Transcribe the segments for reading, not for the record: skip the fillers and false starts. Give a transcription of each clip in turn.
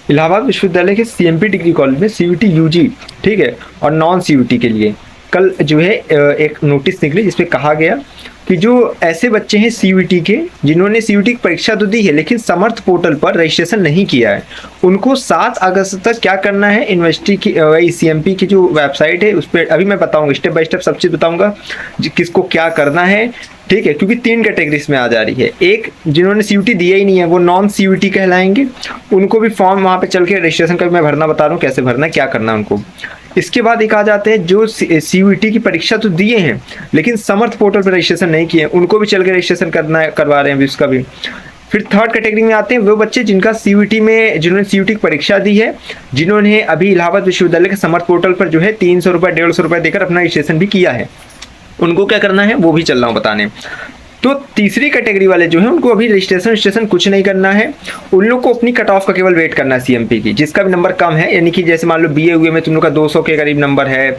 इलाहाबाद विश्वविद्यालय के CMP degree college में सीयूटी यूजी, ठीक है, और नॉन सीयूटी के लिए कल जो है एक नोटिस निकली जिसमें कहा गया कि जो ऐसे बच्चे हैं सीयूटी के जिन्होंने सीयूटी की परीक्षा तो दी है लेकिन समर्थ पोर्टल पर रजिस्ट्रेशन नहीं किया है, उनको 7 अगस्त तक क्या करना है, यूनिवर्सिटी की सीएमपी की जो वेबसाइट है उस पर अभी मैं बताऊंगा, स्टेप बाय स्टेप सब चीज़ बताऊंगा किसको क्या करना है, ठीक है, क्योंकि 3 कैटेगरीज में आ जा रही है। एक जिन्होंने सीयूटी दिया ही नहीं है वो नॉन सीयूटी कहलाएंगे, उनको भी फॉर्म वहाँ पे चल के रजिस्ट्रेशन का मैं भरना बता रहा हूँ कैसे भरना है, क्या करना है उनको। इसके बाद एक आ जाते हैं जो सीयूटी की परीक्षा तो दिए हैं लेकिन समर्थ पोर्टल पर रजिस्ट्रेशन नहीं किए, उनको भी चल के रजिस्ट्रेशन करना है, करवा रहे हैं अभी उसका भी। फिर थर्ड कैटेगरी में आते हैं वो बच्चे जिनका सीयूटी में, जिन्होंने सीयूटी की परीक्षा दी है, जिन्होंने अभी इलाहाबाद विश्वविद्यालय के समर्थ पोर्टल पर जो है 300 रुपये 150 रुपये देकर अपना रजिस्ट्रेशन भी किया है, उनको क्या करना है वो भी चल रहा हूँ बताने। तो तीसरी कैटेगरी वाले जो है उनको अभी रजिस्ट्रेशन कुछ नहीं करना है, उन लोग को अपनी कट ऑफ का केवल वेट करना है सीएमपी की, जिसका भी नंबर कम है, यानी कि जैसे मान लो बीए हुए में तुम लोग का 200 के करीब नंबर है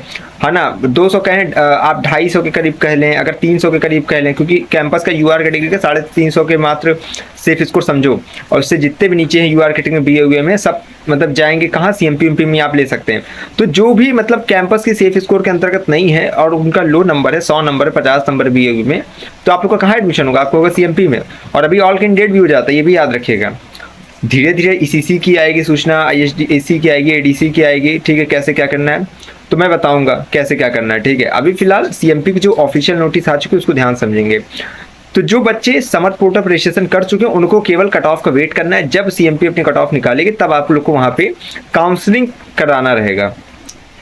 ना, 200 कहें आप 250 के करीब कह लें, अगर 300 के करीब कह लें, क्योंकि कैंपस का यूआर कैटेगरी का 350 के मात्र सेफ स्कोर समझो, और उससे जितने भी नीचे हैं यूआर कैटेगरी में बीए हुए में सब मतलब जाएंगे कहाँ, सीएमपी एमपी में आप ले सकते हैं। तो जो भी मतलब कैंपस की सेफ स्कोर के अंतर्गत नहीं है और उनका लो नंबर है, 100 नंबर है, 50 नंबर बीए में, तो आप लोग का कहाँ एडमिशन होगा, आपको होगा सीएमपी में। और अभी ऑल कैंडिडेट भी हो जाता है, ये भी याद रखिएगा। धीरे धीरे ईसीसी की आएगी सूचना, आईएसडी की आएगी, एडीसी की आएगी, ठीक है, कैसे क्या करना है तो मैं बताऊंगा कैसे क्या करना है, ठीक है। अभी फिलहाल सीएमपी की जो ऑफिशियल नोटिस आ चुकी है उसको ध्यान समझेंगे। तो जो बच्चे समर्थ पोर्टल पर रजिस्ट्रेशन कर चुके हैं उनको केवल कट ऑफ का वेट करना है, जब सीएमपी अपनी कट ऑफ निकालेगी तब आप लोग को वहाँ पे काउंसलिंग कराना रहेगा।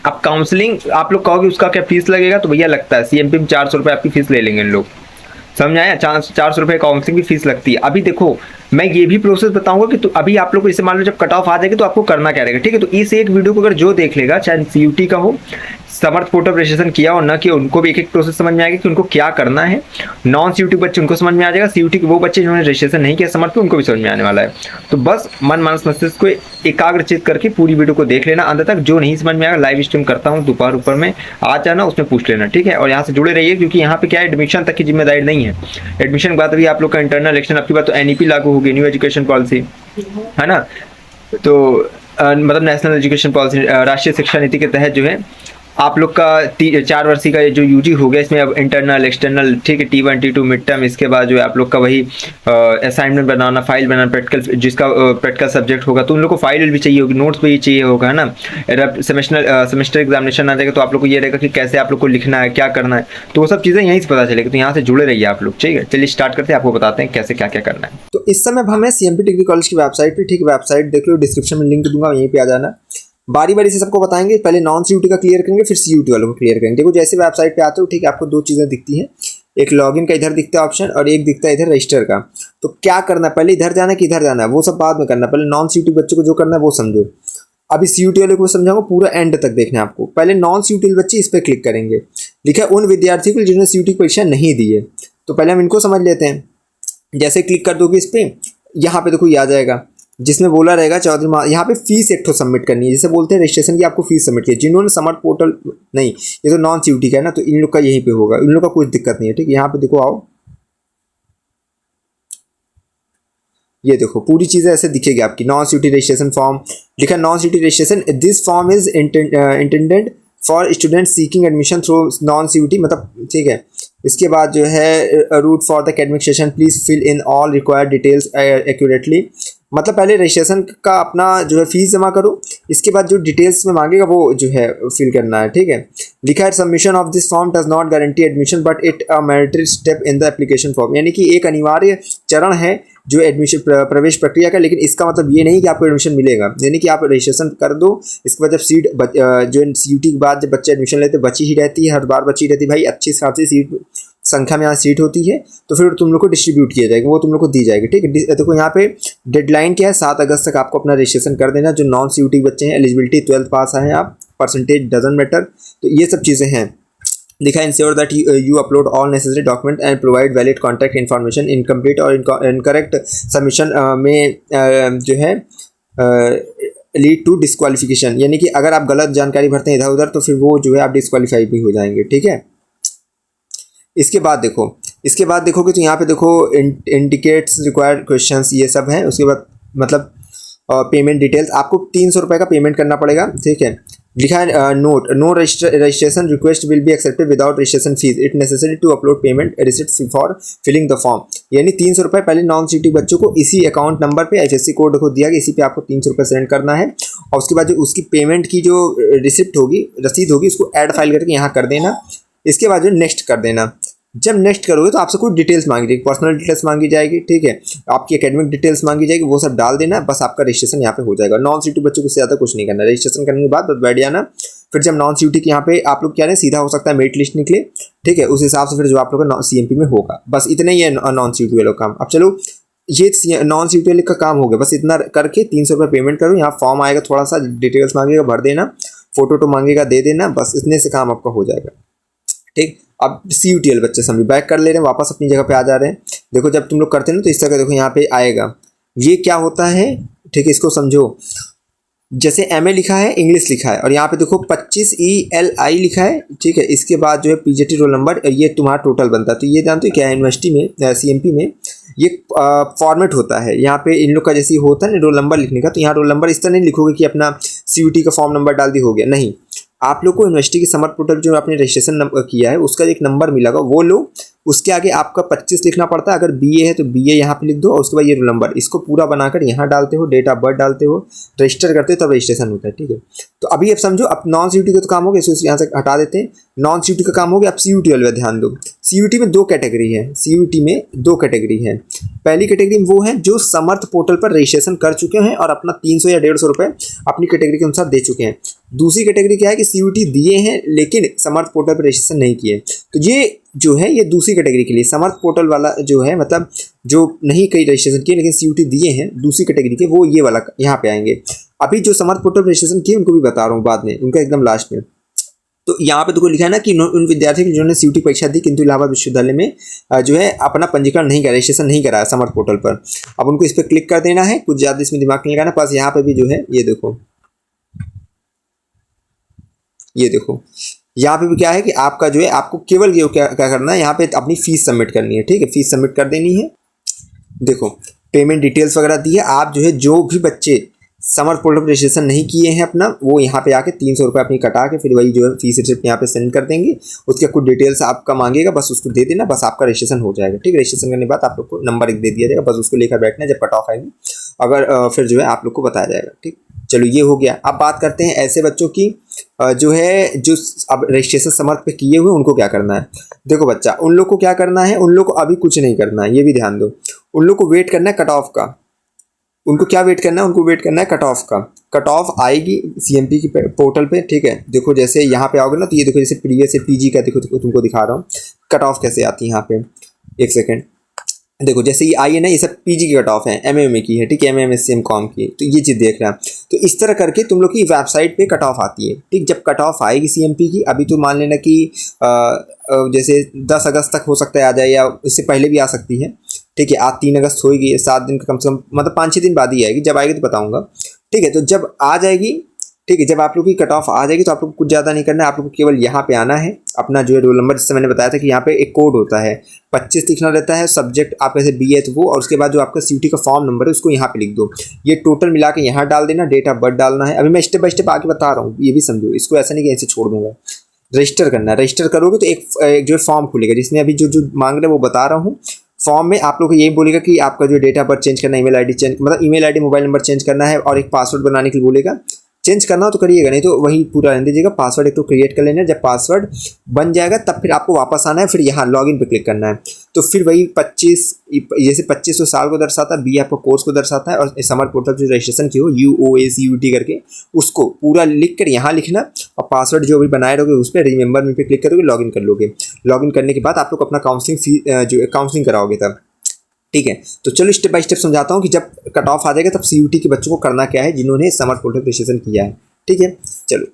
अब काउंसलिंग आप लोग कहोगे उसका क्या फीस लगेगा, तो भैया लगता है सीएमपी में 400 रुपये आपकी फीस ले लेंगे इन लोग, समझ आया, 400 रुपये काउंसलिंग की फीस लगती है। अभी देखो मैं ये भी प्रोसेस बताऊंगा कि तो अभी आप लोग को इसे मान लो जब कट ऑफ आ जाएगी तो आपको करना क्या रहेगा, ठीक है। तो इस एक वीडियो को अगर जो देख लेगा, चाहे सीयूटी का हो, समर्थ पोर्टल रजिस्ट्रेशन किया और ना किया, उनको भी एक एक प्रोसेस समझ में आएगा कि उनको क्या करना है। नॉन सीयूटी बच्चे उनको समझ में आ जाएगा, सीयूटी के वो बच्चे जिन्होंने रजिस्ट्रेशन नहीं किया समर्थ पे उनको भी समझ में आने वाला है। तो बस मन मानस मस्तिष्क को एकाग्रचित करके पूरी वीडियो को देख लेना अंत तक। जो नहीं समझ में आएगा लाइव स्ट्रीम करता हूँ दोपहर ऊपर में, आ जाना उसमें पूछ लेना, ठीक है। और यहाँ से जुड़े रहिए क्योंकि यहाँ पे क्या है, एडमिशन तक की जिम्मेदारी नहीं है, एडमिशन के बाद अभी आप लोग का इंटरनल इलेक्शन, आपकी बात तो एनईपी लागू होगी, न्यू एजुकेशन पॉलिसी, है ना। तो मतलब नेशनल एजुकेशन पॉलिसी, राष्ट्रीय शिक्षा नीति के तहत जो है आप लोग का 4 वर्षीय का जो यूजी हो गया, इसमें अब इंटरनल एक्सटर्नल, ठीक है, T1 T2 मिड टर्म, इसके बाद जो है आप लोग का वही असाइनमेंट बनाना, फाइल बनाना, प्रैक्टिकल, जिसका प्रैक्टिकल सब्जेक्ट होगा तो उन लोग को फाइल भी चाहिए होगी, नोट्स भी चाहिए होगा, है ना। सेमेस्टर एग्जामिनेशन आ जाएगा तो आप लोग को ये रहेगा कि कैसे आप लोग को लिखना है, क्या करना है, तो वो सब चीज़ें यहीं से पता चलेगी। तो यहाँ से जुड़े रहिए आप लोग, ठीक है। चलिए स्टार्ट करते हैं, आपको बताते हैं कैसे क्या क्या करना है। तो इस समय हम हैं सीएमपी डिग्री कॉलेज की वेबसाइट पे, ठीक है। वेबसाइट देख लो, डिस्क्रिप्शन में लिंक दूंगा, यहीं पे आ जाना। बारी बारी से सबको बताएंगे, पहले नॉन सीयूटी का क्लियर करेंगे फिर सीयूटी वालों को क्लियर करेंगे। देखो जैसे वेबसाइट पे आते हो, ठीक है, आपको 2 चीज़ें दिखती हैं, एक लॉगिन का इधर दिखता है ऑप्शन और एक दिखता है इधर रजिस्टर का। तो क्या करना है, पहले इधर जाना है कि इधर जाना है, वो सब बाद में करना है। पहले नॉन सीयूटी बच्चों को जो करना है वो समझो, अभी सीयूटी वाले को समझाऊंगा, पूरा एंड तक देखना है आपको। पहले नॉन सीयूटी बच्चे इस पर क्लिक करेंगे, लिखा है उन विद्यार्थियों को जिन्होंने सीयूटी की परीक्षा नहीं दी है। तो पहले हम इनको समझ लेते हैं। जैसे क्लिक कर दोगे इस पर, यहाँ पे देखो ये आ जाएगा जिसमें बोला रहेगा चौधरी, यहाँ पे फीस एक तो सबमिट करनी है, जैसे बोलते हैं रजिस्ट्रेशन की आपको फीस सबमिट की। जिन्होंने समर्थ पोर्टल नहीं, ये तो नॉन सीयूटी का है ना, तो इन लोग का यहीं पे होगा, इन लोग का कोई दिक्कत नहीं है, ठीक है। यहाँ पे देखो आओ, ये देखो पूरी चीज़ें ऐसे दिखेगी आपकी। नॉन सीयूटी रजिस्ट्रेशन फॉर्म लिखा, non CUET registration, this form is intended for student seeking admission through non CUET, मतलब ठीक है। इसके बाद जो है route for the academic session, please fill in all required details accurately, मतलब पहले रजिस्ट्रेशन का अपना जो है फीस जमा करो, इसके बाद जो डिटेल्स में मांगेगा वो जो है फिल करना है, ठीक है। लिखा है submission of this form does not guarantee admission but it a mandatory step in the application form, यानी कि एक अनिवार्य चरण है जो एडमिशन प्रवेश प्रक्रिया का, लेकिन इसका मतलब ये नहीं कि आपको एडमिशन मिलेगा। यानी कि आप रजिस्ट्रेशन कर दो, इसके बाद जब सीट जो सीयूटी के बाद जब बच्चे एडमिशन लेते बची ही रहती है, हर बार बची रहती है भाई, अच्छी खासी सीट संख्या में यहाँ सीट होती है, तो फिर तुम लोग को डिस्ट्रीब्यूट किया जाएगा, वो तुम लोग को दी जाएगी, ठीक है। देखो यहाँ पे डेडलाइन क्या है, 7 अगस्त तक आपको अपना रजिस्ट्रेशन कर देना। जो नॉन सीयूटी बच्चे हैं, एलिजिबिलिटी 12th पास हैं आप, परसेंटेज डजंट मैटर, तो ये सब चीज़ें हैं। लिखा है ensure that you upload all necessary document and provide valid contact information, incomplete और इनकरेक्ट सबमिशन में जो है लीड टू डिस्क्वालिफिकेशन, यानी कि अगर आप गलत जानकारी भरते हैं इधर उधर तो फिर वो जो है आप डिस्क्वालीफाई भी हो जाएंगे, ठीक है। इसके बाद देखोगे तो यहाँ पे देखो इंडिकेट्स रिक्वायर्ड क्वेश्चंस, ये सब है। उसके बाद मतलब पेमेंट डिटेल्स, आपको 300 रुपये का पेमेंट करना पड़ेगा, ठीक है। लिखा है note, no registration request will be accepted without registration fee, it necessary to upload payment receipt for filling the form. यानी 300 रुपये पहले नॉन सीटी बच्चों को इसी अकाउंट नंबर पे IFSC कोड को दिया गया, इसी पे आपको 300 रुपये सेंड करना है, और उसके बाद जो उसकी पेमेंट की जो रिसिप्ट होगी, रसीद होगी, उसको ऐड फाइल करके यहाँ कर देना। इसके बाद जो नेक्स्ट कर देना। जब नेक्स्ट करोगे तो आपसे कुछ डिटेल्स मांगी जाएगी, पर्सनल डिटेल्स मांगी जाएगी, ठीक है, आपकी एकेडमिक डिटेल्स मांगी जाएगी, वो सब डाल देना, बस आपका रजिस्ट्रेशन यहाँ पे हो जाएगा। नॉन सीटी बच्चों को ज़्यादा कुछ नहीं करना, रजिस्ट्रेशन करने के बाद बस बैठ जाना। फिर जब नॉन सीटी के यहाँ पे आप लोग क्या है, सीधा हो सकता है मेरिट लिस्ट निकले, ठीक है, उस हिसाब से फिर जो आप लोग का CMP में होगा। बस इतना ही है नॉन सीटी वालों का काम। अब चलो ये नॉन सीटी वाले का काम हो गया, बस इतना करके 300 रुपये पेमेंट करो, यहाँ फॉर्म आएगा, थोड़ा सा डिटेल्स मांगेगा, भर देना, फोटो मांगेगा, दे देना, बस इतने से काम आपका हो जाएगा, ठीक। अब CUT वाले बच्चे सभी बैक कर ले रहे हैं, वापस अपनी जगह पे आ जा रहे हैं। देखो जब तुम लोग करते हैं ना तो इस तरह देखो यहाँ पे आएगा, ये क्या होता है, ठीक है, इसको समझो। जैसे MA लिखा है, इंग्लिश लिखा है, और यहाँ पे देखो 25 ELI लिखा है, ठीक है। इसके बाद जो है PGT रोल नंबर, ये तुम्हारा टोटल बनता है। तो ये जानते हो क्या है, यूनिवर्सिटी में CMP में ये फॉर्मेट होता है। यहाँ पे इन लोग का जैसे होता है ना रोल नंबर लिखने का, तो यहाँ रोल नंबर इस तरह नहीं लिखोगे कि अपना CUT का फॉर्म नंबर डाल दी हो गया, नहीं। आप लोग को यूनिवर्सिटी के समर पोर्टल जो आपने रजिस्ट्रेशन किया है उसका एक नंबर मिलेगा, वो लो, उसके आगे आपका 25 लिखना पड़ता है। अगर BA है तो BA यहाँ पे लिख दो, और उसके बाद ये रोल नंबर, इसको पूरा बनाकर यहाँ डालते हो, डेट ऑफ बर्थ डालते हो, रजिस्टर करते हो, तब रजिस्ट्रेशन होता है, ठीक है। तो अभी अब समझो, अब नॉन CUT का तो काम हो गया, इसको यहाँ से हटा देते हैं। नॉन CUT का काम हो गया, अब CUT वाले ध्यान दो। CUT में 2 कैटेगरी है, CUT में 2 कैटेगरी है। पहली कैटेगरी वो है जो समर्थ पोर्टल पर रजिस्ट्रेशन कर चुके हैं और अपना 300 या 150 रुपये अपनी कैटेगरी के अनुसार दे चुके हैं। दूसरी कैटेगरी क्या है कि CUT दिए हैं लेकिन समर्थ पोर्टल पर रजिस्ट्रेशन नहीं किए। तो ये जो है ये दूसरी कैटेगरी के लिए, समर्थ पोर्टल वाला जो है, मतलब जो नहीं कई रजिस्ट्रेशन किए लेकिन CUT दिए हैं दूसरी कैटेगरी के, वो ये वाला यहाँ पे आएंगे। अभी जो समर्थ पोर्टल पर रजिस्ट्रेशन किए उनको भी बता रहा हूँ बाद में, उनका एकदम लास्ट में। तो यहाँ पे देखो लिखा है ना कि उन विद्यार्थियों जिन्होंने CUT परीक्षा दी किंतु इलाहाबाद विश्वविद्यालय में जो है अपना पंजीकरण नहीं करा, रजिस्ट्रेशन नहीं कराया समर्थ पोर्टल पर, अब उनको इस पर क्लिक कर देना है। कुछ ज़्यादा इसमें दिमाग नहीं लगाना, बस यहाँ पे भी जो है ये देखो, ये देखो यहाँ पे भी क्या है कि आपका जो है, आपको केवल ये क्या करना है, यहाँ पे अपनी फीस सबमिट करनी है, ठीक है, फीस सबमिट कर देनी है। देखो पेमेंट डिटेल्स वगैरह दी है, आप जो है जो भी बच्चे समर पोर्टल पर रजिस्ट्रेशन नहीं किए हैं अपना, वो यहाँ पे आके 300 रुपये अपनी कटा के फिर वही जो है फीस रिसिप्ट यहाँ पे सेंड कर देंगे। उसके कुछ डिटेल्स आपका मांगेगा, बस उसको दे देना, बस आपका रजिस्ट्रेशन हो जाएगा, ठीक है। रजिस्ट्रेशन करने के बाद आप लोग को नंबर एक दे दिया जाएगा, बस उसको लेकर बैठना, जब कट ऑफ आएगी अगर फिर जो है आप लोग को बताया जाएगा, ठीक। चलो ये हो गया। अब बात करते हैं ऐसे बच्चों की जो है जो अब रजिस्ट्रेशन समर्थ पे किए हुए, उनको क्या करना है। देखो बच्चा, उन लोग को क्या करना है, उन लोग को अभी कुछ नहीं करना है, ये भी ध्यान दो। उन लोग को वेट करना है कट ऑफ का। उनको क्या वेट करना है, उनको वेट करना है कट ऑफ का। कट ऑफ आएगी CMP की पोर्टल पे, ठीक है। देखो जैसे यहाँ पे आओगे ना, तो ये देखो जैसे प्रीवियस से PG का देखो तुमको दिखा रहा हूँ कट ऑफ कैसे आती है यहाँ पे। एक सेकेंड, देखो जैसे ये आई है ना, ये सब PG की कट ऑफ है, MA की है, ठीक है, MA MSc MCOM की है, तो ये चीज़ देख रहे हैं। तो इस तरह करके तुम लोग की वेबसाइट पे कट ऑफ आती है, ठीक। जब कट ऑफ आएगी CMP की, अभी तो मान लेना कि जैसे 10 अगस्त तक हो सकता है आ जाए, या इससे पहले भी आ सकती है, ठीक है। आज 3 अगस्त हो गई है, 7 दिन का कम से कम, मतलब 5-6 दिन बाद ही आएगी, जब आएगी तो बताऊँगा, ठीक है। तो जब आ जाएगी, ठीक है, जब आप लोग की कट ऑफ आ जाएगी तो आप लोग को कुछ ज़्यादा नहीं करना है, आप लोग को केवल यहाँ पे आना है, अपना जो है रोल नंबर, जिससे मैंने बताया था कि यहाँ पे एक कोड होता है, 25 लिखना रहता है, सब्जेक्ट आप जैसे BA है तो वो, और उसके बाद जो आपका CUT का फॉर्म नंबर है उसको यहाँ पे लिख दो, ये टोटल मिला के यहाँ डाल देना, डेट ऑफ बर्थ डालना है। अभी मैं स्टेप बाय स्टेप आगे बता रहा हूँ, ये भी समझो, इसको ऐसा नहीं कि ऐसे छोड़ दूंगा। रजिस्टर करना है, रजिस्टर करोगे तो एक जो फॉर्म खुलेगा, जिसमें अभी जो मांग रहे हैं वो बता रहा हूँ। फॉर्म में आप लोग को यही बोलेगा कि आपका जो डेट ऑफ बर्थ चेंज करना है, ईमेल आईडी चेंज, मतलब email ID mobile number change करना है, और एक पासवर्ड बनाने के लिए बोलेगा। चेंज करना हो तो करिएगा, नहीं तो वही पूरा रहने दीजिएगा। पासवर्ड एक तो क्रिएट कर लेना है, जब पासवर्ड बन जाएगा तब फिर आपको वापस आना है, फिर यहाँ लॉगिन पे क्लिक करना है। तो फिर वही 25, जैसे 25 साल को दर्शाता है, BA आपको कोर्स को दर्शाता है, और समर पोर्टल जो रजिस्ट्रेशन की हो UOACUT करके उसको पूरा लिख कर यहाँ लिखना, और पासवर्ड जो भी बनाए रहोगे उस पर रिमेंबर में पे क्लिक करोगे, लॉगिन कर लोगे। लॉगिन करने के बाद आप लोग अपना काउंसलिंग कराओगे तब, ठीक है। तो चलो स्टेप बाय स्टेप समझाता हूँ कि जब कट ऑफ आ जाएगा तब CUT के बच्चों को करना क्या है, जिन्होंने समर पोर्टल रजिस्ट्रेशन किया है, ठीक है। चलो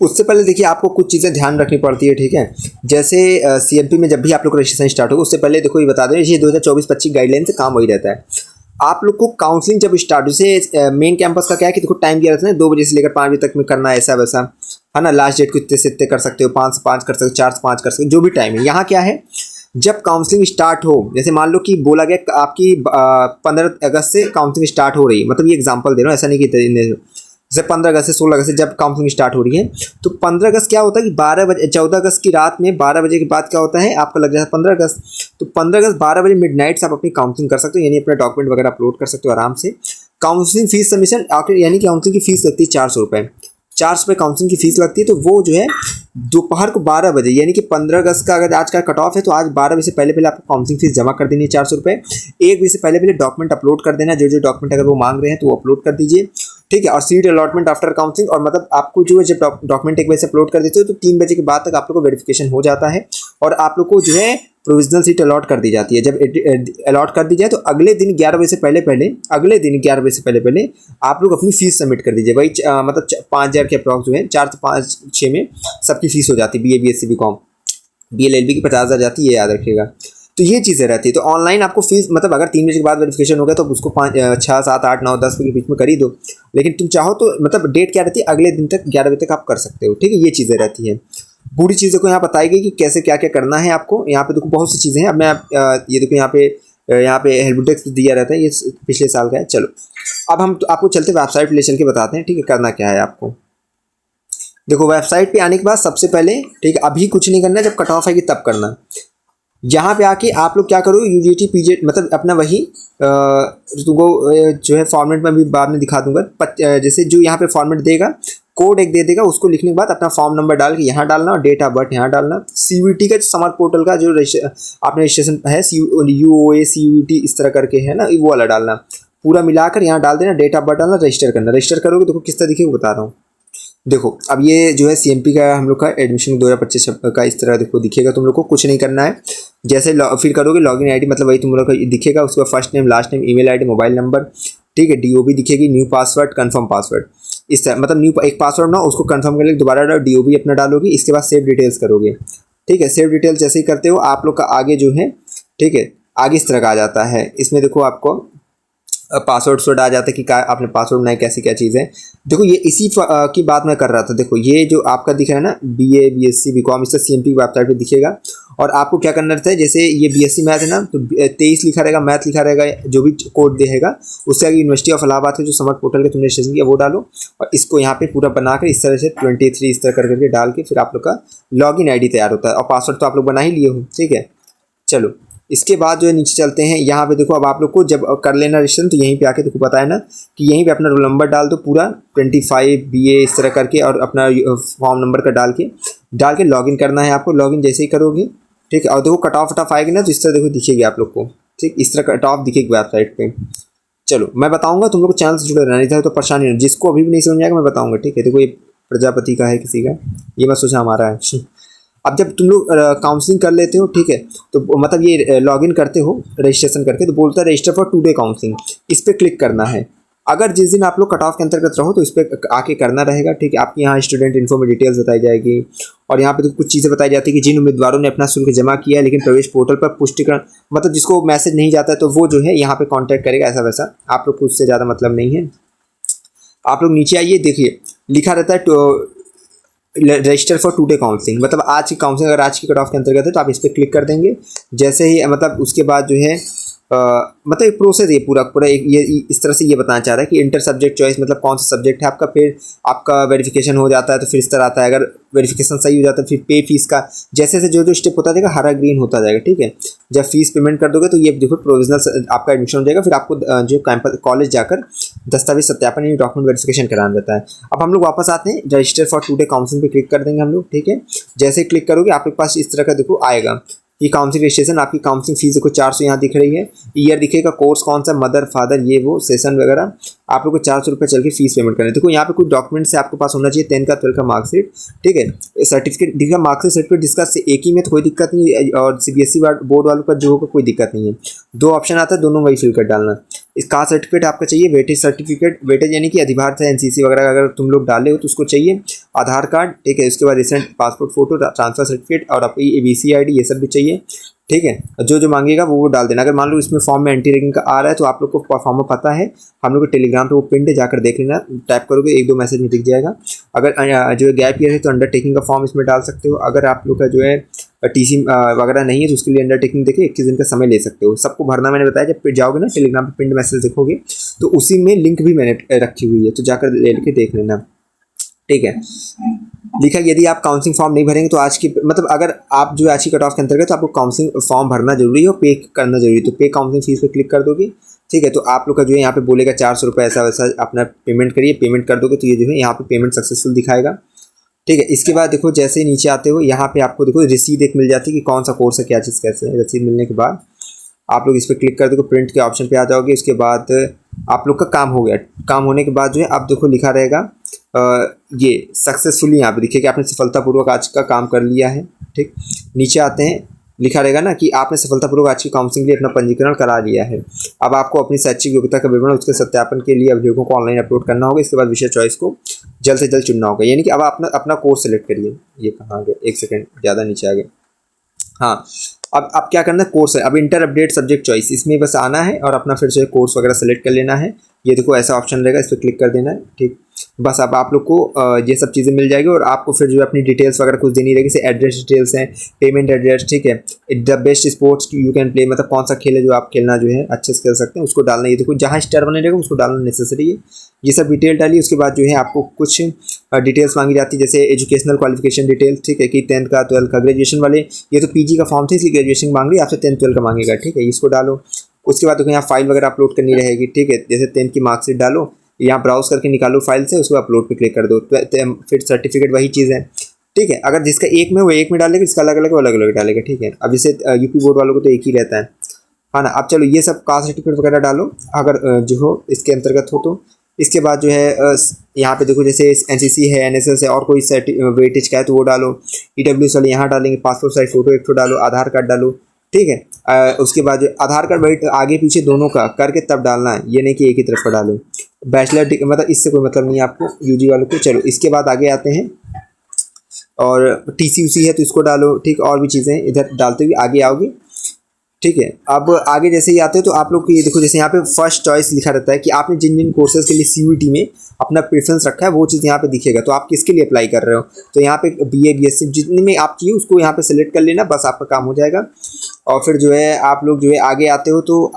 उससे पहले देखिए आपको कुछ चीज़ें ध्यान रखनी पड़ती है, ठीक है। जैसे CMP में जब भी आप लोग का रजिस्ट्रेशन स्टार्ट होगा उससे पहले देखो ये बता दें, ये 2024-25 गाइडलाइन से काम वही रहता है। आप लोग को काउंसलिंग जब स्टार्ट, जैसे मेन कैंपस का क्या है कि देखो टाइम दिया रहता है ना, 2 बजे से लेकर 5 बजे तक में करना है, ऐसा वैसा है ना। लास्ट डेट को इतने से इतने कर सकते हो, 5 से 5 कर सकते हो, 4 से 5 कर सकते हो, जो भी टाइम है। यहाँ क्या है, जब काउंसलिंग स्टार्ट हो, जैसे मान लो कि बोला गया आपकी 15 अगस्त से काउंसलिंग स्टार्ट हो रही है, मतलब ये एग्जांपल दे रहा हूँ, ऐसा नहीं कि जैसे 15 अगस्त से 16 अगस्त से जब काउंसलिंग स्टार्ट हो रही है, तो 15 अगस्त क्या होता है कि 12 बजे 14 अगस्त की रात में 12 बजे के बाद क्या होता है आपका लग जाता है 15 अगस्त। तो 15 अगस्त 12 बजे मिडनाइट से आप अपनी काउंसलिंग कर सकते हो, यानी अपना डॉक्यूमेंट वगैरह अपलोड कर सकते हो आराम से। काउंसलिंग फीस सबमिशन यानी कि काउंसलिंग की फीस लगती है 400 रुपये, 400 रुपये काउंसलिंग की फीस लगती है। तो वो जो है दोपहर को 12 बजे, यानी कि 15 अगस्त का अगर आज का कट ऑफ है तो आज 12 बजे से पहले पहले आपको काउंसलिंग फीस जमा कर देनी है 400 रुपये। 1 बजे से पहले पहले डॉक्यूमेंट अपलोड कर देना, जो जो डॉक्यूमेंट अगर वो मांग रहे हैं तो वो अपलोड कर दीजिए, ठीक है। और सीट अलॉटमेंट आफ्टर काउंसलिंग, और मतलब आपको जो है जब डॉक्यूमेंट 1 बजे से अपलोड कर देते हो तो 3 बजे के बाद तक आप लोग को वेरिफिकेशन हो जाता है और आप लोग को जो है प्रोविजनल सीट अलॉट कर दी जाती है। जब अलॉट कर दी जाए तो अगले दिन 11 बजे से पहले पहले आप लोग अपनी फीस सबमिट कर दीजिए। भाई मतलब 5,000 के अप्रॉक्स जो है 4 से 5 6 में सबकी फीस हो जाती है। BA BSc BCom BLLB की 50,000 जाती है, ये याद रखिएगा। तो ये चीज़ें रहती है। तो ऑनलाइन आपको फीस मतलब अगर 3 बजे के बाद वेरिफिकेशन हो गया तो उसको 5 6 7 8 9 10 के बीच में कर ही दो, लेकिन तुम चाहो तो मतलब डेट क्या रहती है अगले दिन तक 11 बजे तक आप कर सकते हो, ठीक है। ये चीज़ें रहती है, पूरी चीज़ों को यहाँ बताई गई कि कैसे क्या क्या करना है आपको। यहाँ पे देखो बहुत सी चीज़ें हैं। अब मैं ये देखो यहाँ पे हेल्प डेस्क दिया रहता है, ये पिछले साल का है। चलो अब हम तो आपको चलते वेबसाइट पे ले चल के बताते हैं, ठीक है। करना क्या है आपको, देखो वेबसाइट पे आने के बाद सबसे पहले, ठीक है, अभी कुछ नहीं करना है, जब कट ऑफ आएगी तब करना है। यहाँ पे आके आप लोग क्या करोगे, UGT PG मतलब अपना वही तुमको जो है फॉर्मेट में भी बाद में दिखा दूंगा। जैसे जो यहाँ पे फॉर्मेट देगा, कोड एक दे देगा, उसको लिखने के बाद अपना फॉर्म नंबर डाल के यहाँ डालना और डेट ऑफ बर्थ यहाँ डालना। CVT का समर पोर्टल का जो आपने रजिस्ट्रेशन है UOA CVT इस तरह करके है ना, वो वाला डालना, पूरा मिलाकर यहाँ डाल देना, डेट ऑफ बर्थ डालना, रजिस्टर करना। रजिस्टर करोगे देखो किस तरह दिखेगा बता रहा हूँ। देखो अब ये जो है CMP का हम लोग का एडमिशन 2025 का इस तरह देखो दिखेगा। तुम लोग को कुछ नहीं करना है, जैसे फिर करोगे लॉगिन आईडी, मतलब वही तुम लोग का दिखेगा, उसका first name last name email ID mobile number, ठीक है। DOB दिखेगी, न्यू पासवर्ड कंफर्म पासवर्ड, इस तरह मतलब न्यू एक पासवर्ड ना उसको कंफर्म करके दोबारा डालो, DOB अपना डालोगे, इसके बाद सेव डिटेल्स करोगे, ठीक है। सेव डिटेल्स जैसे ही करते हो आप लोग का आगे जो है, ठीक है, आगे इस तरह का आ जाता है। इसमें देखो आपको पासवर्ड आ जाता है कि क्या आपने पासवर्ड बनाया, कैसी क्या चीज़ है। देखो ये इसी की बात मैं कर रहा था। देखो ये जो आपका दिख रहा है ना BA BSc BCom, इससे CMP की वेबसाइट पे दिखेगा। और आपको क्या करना रहता है, जैसे ये BSc मैथ है ना, तो 23 लिखा रहेगा, मैथ लिखा रहेगा, जो भी कोड देगा उससे आगे यूनिवर्सिटी ऑफ इलाहाबाद है जो समर पोर्टल का तुमने रजिस्ट्रेशन किया वो डालो, और इसको यहाँ पे पूरा बनाकर इस तरह से 23 इस तरह करके डाल के फिर आप लोग का लॉगिन ID तैयार होता है। और पासवर्ड तो आप लोग बना ही लिए हो, ठीक है। चलो इसके बाद जो है नीचे चलते हैं। यहाँ पे देखो अब आप लोग को जब कर लेना रजिस्ट्रेशन तो यहीं पे आके देखो पता है ना कि यहीं पे अपना रोल नंबर डाल दो पूरा 25 BA इस तरह करके, और अपना फॉर्म नंबर का डाल के लॉगिन करना है आपको। लॉगिन जैसे ही करोगे, ठीक है, और देखो कट ऑफ आएगी ना तो इस तरह देखो दिखेगी आप लोग को, ठीक, इस तरह कट ऑफ दिखेगी वेबसाइट पे। चलो मैं बताऊँगा, तुम लोग को चैनल से जुड़े रहना, नहीं था तो परेशानी नहीं, जिसको अभी भी नहीं समझ आएगा मैं बताऊँगा, ठीक है। देखो ये प्रजापति का है किसी का, ये मैं सोचा हमारा है। अब जब तुम लोग काउंसलिंग कर लेते हो, ठीक है, तो मतलब ये लॉगिन करते हो रजिस्ट्रेशन करके, तो बोलता है रजिस्टर फॉर टुडे काउंसलिंग, इस पर क्लिक करना है। अगर जिस दिन आप लोग कट ऑफ के अंतर्गत रहो तो इस पर आके करना रहेगा, ठीक है। आपके यहाँ स्टूडेंट इन्फो में डिटेल्स बताई जाएगी, और यहाँ पे तो कुछ चीज़ें बताई जाती है कि जिन उम्मीदवारों ने अपना शुल्क जमा किया है लेकिन प्रवेश पोर्टल पर पुष्टिकरण, मतलब जिसको मैसेज नहीं जाता है तो वो जो है यहाँ पे कॉन्टैक्ट करेगा, ऐसा वैसा। आप लोग को उससे ज़्यादा मतलब नहीं है। आप लोग नीचे आइए, देखिए लिखा रहता है रजिस्टर फॉर टुडे काउंसलिंग, मतलब आज की काउंसलिंग अगर आज की कट ऑफ के अंतर्गत है तो आप इस पर क्लिक कर देंगे। जैसे ही मतलब उसके बाद जो है मतलब एक प्रोसेस ये पूरा ये इस तरह से ये बताना चाह रहा है कि इंटर सब्जेक्ट चॉइस, मतलब कौन सा सब्जेक्ट है आपका, फिर आपका वेरिफिकेशन हो जाता है तो फिर इस तरह आता है। अगर वेरिफिकेशन सही हो जाता है फिर पे फीस का जैसे जैसे जो स्टेप होता जाएगा हरा ग्रीन होता जाएगा, ठीक है। जब फीस पेमेंट कर दोगे तो ये देखो प्रोविजनल आपका एडमिशन हो जाएगा। फिर आपको जो कैंपस कॉलेज जाकर दस्तावेज सत्यापन यानी डॉक्यूमेंट वेरिफिकेशन कराना रहता है। अब हम लोग वापस आते हैं, रजिस्टर फॉर टुडे काउंसलिंग पे क्लिक कर देंगे हम लोग, ठीक है। जैसे क्लिक करोगे आपके पास इस तरह का देखो आएगा कि काउंसलिंग रजिस्ट्रेशन, आपकी काउंसलिंग फीस देखो 400 यहाँ दिख रही है, ईयर दिखेगा, कोर्स कौन सा, मदर फादर ये वो सेशन वगैरह, आप लोग को 400 रुपये चल के फीस पेमेंट करना है। देखो यहाँ पे कुछ डॉक्यूमेंट्स है आपके पास होना चाहिए, 10 का 12 का मार्कशीट, ठीक है, सर्टिफिकेट दिखेगा, मार्कशीट सर्टिफिकेट जिसका एक ही में तो कोई दिक्कत नहीं है, और CBSE बोर्ड वालों का जो होगा कोई दिक्कत नहीं है। 2 ऑप्शन आता है, दोनों वही फिल कर डालना। इस कास्ट सर्टिफिकेट आपका चाहिए, वेटेज सर्टिफिकेट, वेटेज यानी कि अधिभार है NCC वगैरह अगर तुम लोग डाले हो तो उसको चाहिए, आधार कार्ड, ठीक है, उसके बाद recent passport photo, transfer certificate और आपकी ABC ID ये सब भी चाहिए, ठीक है। जो जो मांगेगा वो डाल देना। अगर मान लो इसमें फॉर्म में एंटी रैगिंग का आ रहा है तो आप लोग को फॉर्म में पता है, हम लोग को टेलीग्राम पे वो पिंड जाकर देख लेना, टाइप करोगे 1-2 मैसेज में दिख जाएगा। अगर जो है गैप ईयर है तो अंडरटेकिंग का फॉर्म इसमें डाल सकते हो। अगर आप लोग का जो है टीसी वगैरह नहीं है तो उसके लिए अंडरटेकिंग देखिए 21 दिन का समय ले सकते हो। सबको भरना मैंने बताया, जब जाओगे ना टेलीग्राम पे पिंड मैसेज देखोगे तो उसी में लिंक भी मैंने रखी हुई है, तो जाकर ले के देख लेना, ठीक है। लिखा यदि आप काउंसलिंग फॉर्म नहीं भरेंगे तो आज की मतलब अगर आप जो आज की कट ऑफ के अंतर्गत तो आपको काउंसलिंग फॉर्म भरना जरूरी है और पे करना जरूरी है, तो पे काउंसलिंग फीस पे क्लिक कर दोगे, ठीक है। तो आप लोग का जो है यहाँ पे बोलेगा 400 रुपये ऐसा वैसा अपना पेमेंट करिए, पेमेंट कर दोगे तो ये जो है यहाँ पे पेमेंट सक्सेसफुल दिखाएगा, ठीक है। इसके बाद देखो जैसे ही नीचे आते हो यहाँ पे आपको देखो रसीद एक मिल जाती है कि कौन सा कोर्स है क्या चीज़ कैसे है। रसीद मिलने के बाद आप लोग इस पर क्लिक कर दोगे, प्रिंट के ऑप्शन पे आ जाओगे। उसके बाद आप लोग का काम हो गया। काम होने के बाद जो है आप देखो लिखा रहेगा ये सक्सेसफुली, यहाँ पे देखिए कि आपने सफलतापूर्वक आज का काम कर लिया है, ठीक। नीचे आते हैं, लिखा रहेगा ना कि आपने सफलतापूर्वक आज की काउंसलिंग के लिए अपना पंजीकरण करा लिया है। अब आपको अपनी शैक्षिक योग्यता का विवरण उसके सत्यापन के लिए अभियोगों को ऑनलाइन अपलोड करना होगा। इसके बाद विषय चॉइस को जल्द से जल्द चुनना होगा, यानी कि अब अपना अपना कोर्स सेलेक्ट करिए। ये कहाँ गया, एक सेकेंड ज़्यादा नीचे आ गए। हाँ, अब क्या करना है, कोर्स है। अब इंटर अपडेट सब्जेक्ट चॉइस, इसमें बस आना है और अपना फिर से कोर्स वगैरह सेलेक्ट कर लेना है। ये देखो ऐसा ऑप्शन रहेगा, इस पर क्लिक कर देना है, ठीक। बस अब आप लोग को ये सब चीज़ें मिल जाएगी और आपको फिर जो है अपनी डिटेल्स वगैरह कुछ देनी रहेगी, जैसे एड्रेस डिटेल्स हैं, पेमेंट एड्रेस, ठीक है। The best sports you can play, मतलब कौन सा खेल है जो आप खेलना जो है अच्छे से खेल सकते हैं उसको डालना। ये देखो जहाँ स्टार बने रहेगा उसको डालना नेसेसरी है। ये सब डिटेल डालिए। उसके बाद जो है आपको कुछ डिटेल्स मांगी जाती है, जैसे एजुकेशनल क्वालिफिकेशन डिटेल, ठीक है, कि 10th का 12th का, ग्रेजुएशन वाले ये तो पीजी का फॉर्म था इसलिए ग्रेजुएशन मांग रही है, आपसे 10th 12th का मांगेगा, ठीक है, इसको डालो। उसके बाद देखो यहाँ फाइल वगैरह अपलोड करनी रहेगी, ठीक है, जैसे 10th की मार्कशीट डालो, यहाँ ब्राउज करके निकालो फाइल से, उसको अपलोड पे क्लिक कर दो, फिर सर्टिफिकेट वही चीज़ है, ठीक है। अगर जिसका एक में वो एक में डालेगा, जिसका अलग अलग वो अलग अलग डालेगा, ठीक है। अब जैसे यूपी बोर्ड वालों को तो एक ही रहता है, हाँ ना। अब चलो ये सब कास्ट सर्टिफिकेट वगैरह डालो अगर जो हो इसके अंतर्गत हो तो। इसके बाद जो है यहाँ पे देखो जैसे एनसीसी है, एनएसएस है और कोई वेटेज का है तो वो डालो। ईडब्ल्यूएस वाले यहाँ डालेंगे, पासपोर्ट साइज फोटो एक तो डालो, आधार कार्ड डालो, ठीक है। उसके बाद जो आधार कार्ड वेट आगे पीछे दोनों का करके तब डालना है, ये नहीं कि एक ही तरफ का डालो। बैचलर मतलब इससे कोई मतलब नहीं है आपको यूजी वालों को। चलो इसके बाद आगे आते हैं और टीसी उसी है तो इसको डालो, ठीक। और भी चीज़ें इधर डालते हुए आगे आओगे, ठीक है। अब आगे जैसे ही आते हो तो आप लोग ये देखो जैसे यहाँ पे फर्स्ट चॉइस लिखा रहता है कि आपने जिन जिन कोर्सेज के लिए सीयूईटी में अपना प्रेफरेंस रखा है वो चीज़ यहाँ पे दिखेगा। तो आप किसके लिए अप्लाई कर रहे हो, तो यहाँ पे बीए बीएससी जितने में आप चाहिए उसको यहाँ पे सेलेक्ट कर लेना, बस आपका काम हो जाएगा। और फिर जो है आप लोग जो है आगे आते हो तो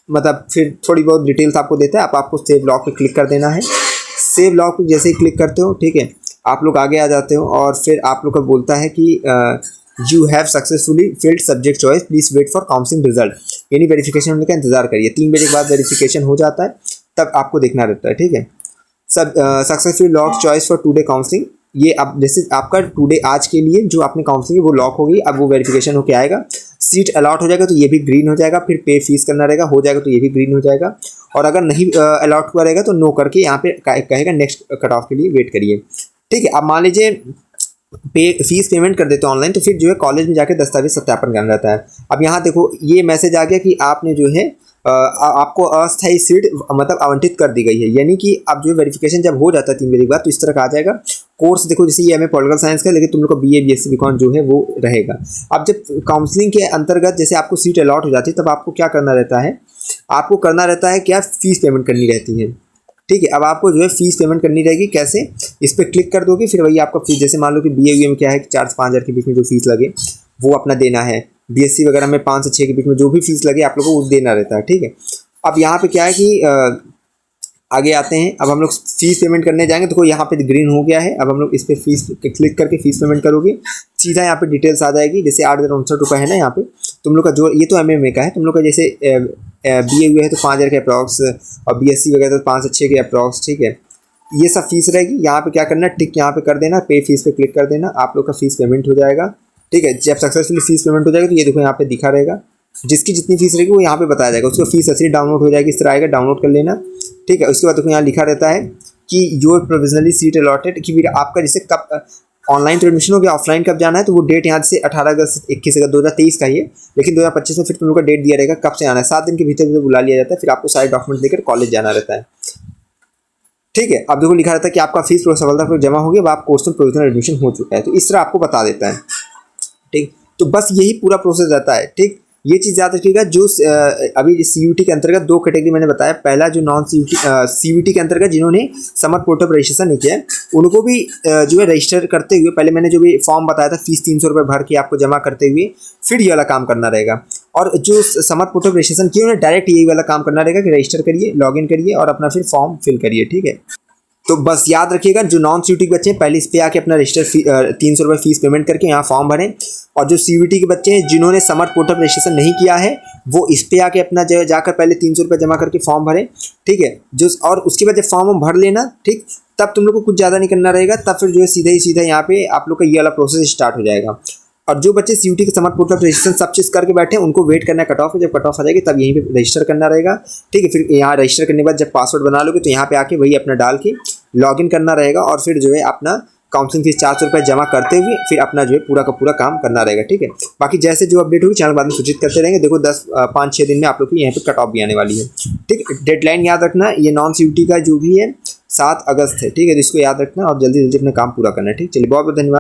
मतलब फिर थोड़ी बहुत डिटेल्स आपको देता है। आपको सेव लॉग पे क्लिक कर देना है। सेव लॉग पे जैसे ही क्लिक करते हो, ठीक है, आप लोग आगे आ जाते हो और फिर आप लोग का बोलता है कि you have successfully filled subject choice, please wait for counselling result, यानी वेरिफिकेशन होने का इंतजार करिए। 3 बजे के बाद वेरिफिकेशन हो जाता है तब आपको देखना रहता है, ठीक है। सब successfully lock choice for today counselling, ये अब जैसे आपका टुडे आज के लिए जो आपने काउंसलिंग है वो लॉक हो गई। अब वो वेरिफिकेशन होके आएगा, सीट अलॉट हो जाएगा तो ये भी ग्रीन हो जाएगा, फिर पे फीस करना रहेगा, हो जाएगा तो ये भी ग्रीन हो जाएगा। और अगर नहीं अलॉट हुआ रहेगा तो नो करके यहाँ पे कहेगा नेक्स्ट कट ऑफ के लिए वेट करिए, ठीक है। अब मान लीजिए फीस पेमेंट कर देते हो ऑनलाइन तो फिर जो है कॉलेज में जाकर दस्तावेज सत्यापन करना रहता है। अब यहाँ देखो ये मैसेज आ गया कि आपने जो है आपको अस्थायी सीट मतलब आवंटित कर दी गई है, यानी कि अब जो वेरिफिकेशन जब हो जाता है 3 बजे के बाद तो इस तरह का आ जाएगा। कोर्स देखो जैसे ये हमें पॉलिटिकल साइंस का, लेकिन तुम लोग का बीए बीएससी बीकॉम जो है वो रहेगा। अब जब काउंसलिंग के अंतर्गत जैसे आपको सीट अलॉट हो जाती है तब आपको क्या करना रहता है, आपको करना रहता है क्या, फीस पेमेंट करनी रहती है, ठीक है। अब आपको जो है फीस पेमेंट करनी रहेगी, कैसे, इस पर क्लिक कर दोगे, फिर वही आपका फीस, जैसे मान लो कि बीए में क्या है कि 4 से 5 हज़ार के बीच में जो फीस लगे वो अपना देना है। बीएससी वगैरह में 5 से 6 के बीच में जो भी फीस लगे आप लोगों को वो देना रहता है, ठीक है। अब यहाँ पे क्या है कि आगे आते हैं। अब हम लोग फीस पेमेंट करने जाएंगे तो यहाँ पे ग्रीन हो गया है। अब हम लोग इस पर फीस क्लिक करके फीस पेमेंट करोगे, सीधा यहाँ पे डिटेल्स आ जाएगी। जैसे 8,059 रुपये है ना यहाँ पे तुम लोग का, जो ये तो एमएमए का है, तुम लोग का जैसे बीए हुए है तो 5,000 के अप्रॉक्स और बीएससी वगैरह तो 5 से 6 के अप्रॉक्स, ठीक है। ये सब फीस रहेगी। यहाँ पे क्या करना है, टिक यहाँ पे कर देना, पे फीस पे क्लिक कर देना, आप लोग का फीस पेमेंट हो जाएगा, ठीक है। जब सक्सेसफुली फीस पेमेंट हो जाएगी तो ये देखो यहाँ पे दिखा रहेगा, जिसकी जितनी फीस रहेगी वो यहाँ पे बताया जाएगा, उसको फीस असली डाउनलोड हो जाएगी, इस तरह आएगा, डाउनलोड कर लेना, ठीक है। उसके बाद देखो यहाँ लिखा रहता है कि योर प्रोविजनली सीट अलॉटेड, कि फिर आपका जैसे कब ऑनलाइन तो एडमिशन हो गया, ऑफलाइन कब जाना है तो वो डेट यहाँ से 18 अगस्त 21 अगस्त 2023 का ही है, लेकिन 2025 में फिर तुम लोग का डेट दिया रहेगा कब से आना है। 7 दिन के भीतर बुला लिया जाता है, फिर आपको सारे डॉक्यूमेंट लेकर कॉलेज जाना रहता है, ठीक है। अब देखो लिखा रहता है कि आपका फीस सफलतापूर्वक जमा हो गया, अब आप कोर्स में प्रोविजनल एडमिशन हो चुका है, तो इस तरह आपको बता देता है, ठीक। तो बस यही पूरा प्रोसेस रहता है। ठीक, ये चीज़ याद रखिएगा। जो अभी CUT के अंतर्गत 2 कैटेगरी मैंने बताया। पहला जो नॉन CUT के अंतर्गत जिन्होंने समर पोर्टल पर रजिस्ट्रेशन नहीं किया है, उनको भी जो है रजिस्टर करते हुए, पहले मैंने जो भी फॉर्म बताया था फीस 300 रुपये भर के आपको जमा करते हुए फिर ये वाला काम करना रहेगा। और जो समर पोर्टल पर रजिस्ट्रेशन किए उन्हें डायरेक्ट यही वाला काम करना रहेगा कि रजिस्टर करिए, लॉगिन करिए और अपना फिर फॉर्म फिल करिए। ठीक है, तो बस याद रखिएगा जो नॉन CUT के बच्चे हैं पहले इस पे आके अपना रजिस्टर 300 रुपये फीस पेमेंट करके यहाँ फॉर्म भरें। और जो CUT के बच्चे हैं जिन्होंने समर पोर्टल रजिस्ट्रेशन नहीं किया है वो इस पे आके अपना जो है जाकर पहले 300 रुपये जमा करके फॉर्म भरें। ठीक है, जो और उसके बाद जब फॉर्म भर लेना, ठीक, तब तुम लोग को कुछ ज़्यादा नहीं करना रहेगा। तब फिर जो है सीधा ही सीधा यहाँ पे आप लोग का ये वाला प्रोसेस स्टार्ट हो जाएगा। और जो बच्चे CUT के समर पोर्टल रजिस्ट्रेशन सब चीज़ करके बैठे हैं उनको वेट करना है कट ऑफ है। जब कट ऑफ आ जाएगी तब यहीं पे रजिस्टर करना रहेगा। ठीक है, फिर यहाँ रजिस्टर करने के बाद जब पासवर्ड बना लोगे तो यहाँ पे आके वही अपना डाल के लॉगिन करना रहेगा और फिर जो है अपना काउंसलिंग फीस 400 रुपये जमा करते हुए फिर अपना जो है पूरा का पूरा काम करना रहेगा। ठीक है, बाकी जैसे जो अपडेट होगी चैनल बाद में सूचित करते रहेंगे। देखो 5-6 दिन में आप लोग की यहाँ पे कट ऑफ भी आने वाली है। ठीक, डेडलाइन याद रखना, ये नॉन CUT का जो भी है 7 अगस्त है। ठीक है, जिसको याद रखना और जल्दी जल्दी अपना काम पूरा करना है। ठीक, चलिए बहुत बहुत धन्यवाद।